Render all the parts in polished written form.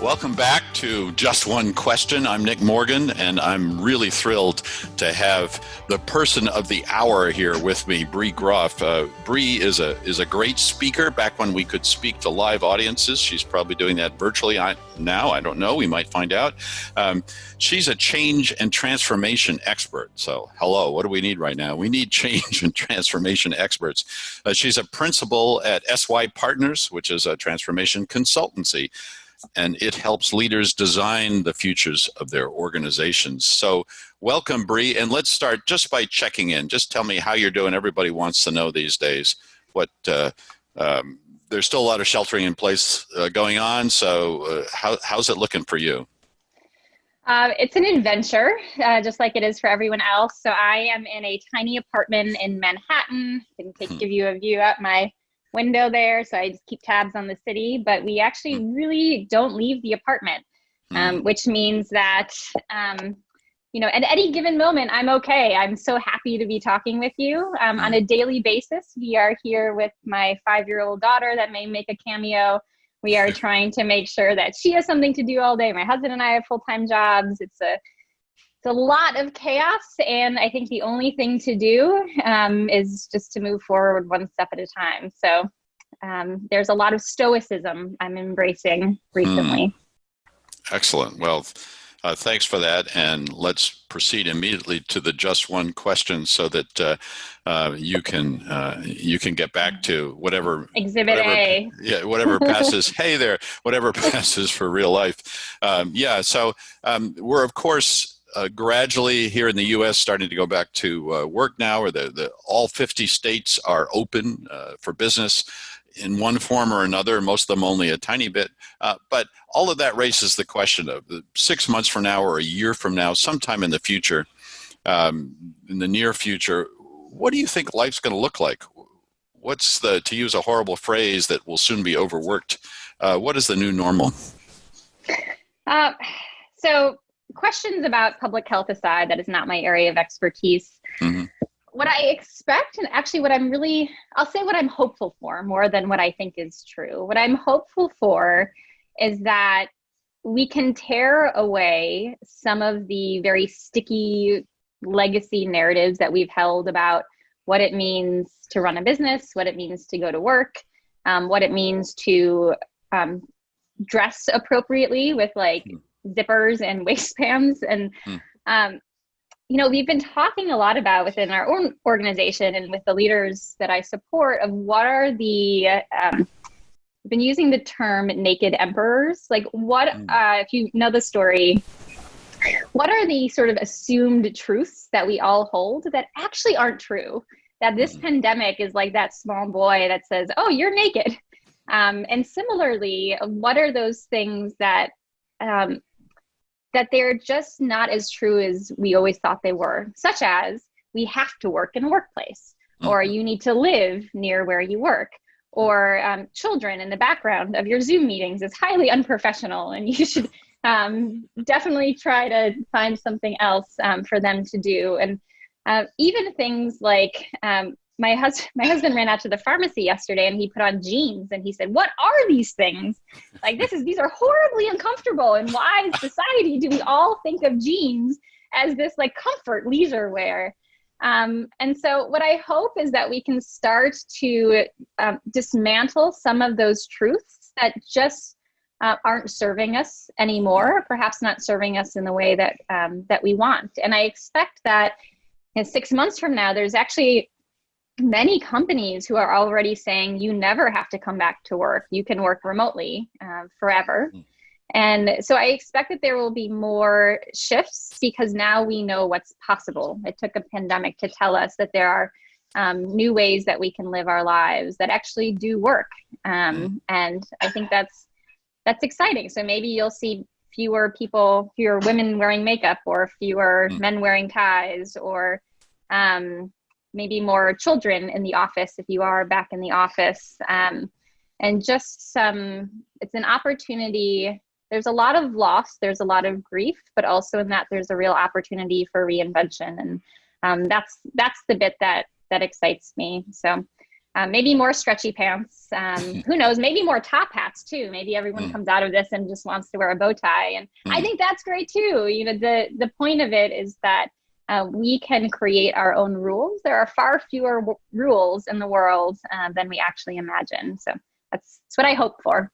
Welcome back to Just One Question. I'm Nick Morgan, and I'm really thrilled to have the person of the hour here with me, Bree Groff. Bree is a great speaker. Back when we could speak to live audiences, she's probably doing that virtually now. I don't know. We might find out. She's a change and transformation expert. So, hello, what do we need right now? We need change and transformation experts. She's a principal at SYPartners, which is a transformation consultancy, and it helps leaders design the futures of their organizations. So welcome, Bree, and let's start just by checking in. Just tell me how you're doing. Everybody wants to know these days. There's still a lot of sheltering in place going on, so how's it looking for you? It's an adventure, just like it is for everyone else. So I am in a tiny apartment in Manhattan. I can give you a view out my window there, so I just keep tabs on the city, but we actually really don't leave the apartment, which means that at any given moment, I'm okay. I'm so happy to be talking with you on a daily basis. We are here with my 5-year-old daughter that may make a cameo. We are trying to make sure that she has something to do all day. My husband and I have full-time jobs. It's a lot of chaos, and I think the only thing to do is just to move forward one step at a time. So there's a lot of stoicism I'm embracing recently. Excellent. Well, thanks for that, and let's proceed immediately to the just one question, so that you can get back to whatever Exhibit A. Yeah, whatever passes. Hey there, whatever passes for real life. So we're of course gradually here in the U.S. starting to go back to work now, or all 50 states are open for business in one form or another, most of them only a tiny bit. But all of that raises the question of 6 months from now or a year from now, sometime in the future, in the near future, what do you think life's going to look like? What's to use a horrible phrase that will soon be overworked, what is the new normal? So questions about public health aside, that is not my area of expertise. Mm-hmm. What I expect, and actually I'll say what I'm hopeful for more than what I think is true. What I'm hopeful for is that we can tear away some of the very sticky legacy narratives that we've held about what it means to run a business, what it means to go to work, what it means to dress appropriately with zippers and waistbands. And, we've been talking a lot about within our own organization and with the leaders that I support of what are we've been using the term naked emperors. If you know the story, what are the sort of assumed truths that we all hold that actually aren't true? That this pandemic is like that small boy that says, oh, you're naked. And similarly, what are those things that they're just not as true as we always thought they were, such as we have to work in a workplace, or you need to live near where you work, or children in the background of your Zoom meetings is highly unprofessional, and you should definitely try to find something else for them to do. And even things like my husband ran out to the pharmacy yesterday and he put on jeans and he said, what are these things? These are horribly uncomfortable. And why in society do we all think of jeans as this comfort leisure wear? And so what I hope is that we can start to dismantle some of those truths that just aren't serving us anymore, perhaps not serving us in the way that we want. And I expect that in 6 months from now, there's actually many companies who are already saying you never have to come back to work. You can work remotely forever. And so I expect that there will be more shifts because now we know what's possible. It took a pandemic to tell us that there are new ways that we can live our lives that actually do work. And I think that's exciting. So maybe you'll see fewer women wearing makeup, or fewer men wearing ties, or maybe more children in the office if you are back in the office. And just it's an opportunity. There's a lot of loss, there's a lot of grief, but also in that there's a real opportunity for reinvention. And that's the bit that excites me. So maybe more stretchy pants. Who knows? Maybe more top hats too. Maybe everyone comes out of this and just wants to wear a bow tie, and I think that's great too. You know, the point of it is that we can create our own rules. There are far fewer rules in the world than we actually imagine. So that's what I hope for.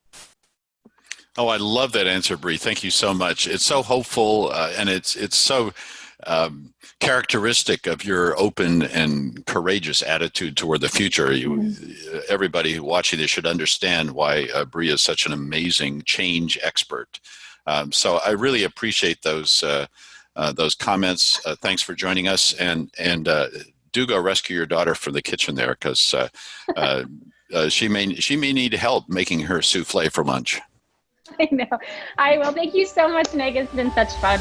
Oh, I love that answer, Bree. Thank you so much. It's so hopeful, and it's so characteristic of your open and courageous attitude toward the future. Everybody watching this should understand why Bree is such an amazing change expert. So I really appreciate those comments. Thanks for joining us, and do go rescue your daughter from the kitchen there, because she may need help making her souffle for lunch. I know. I will. Thank you so much, Nick. It's been such fun.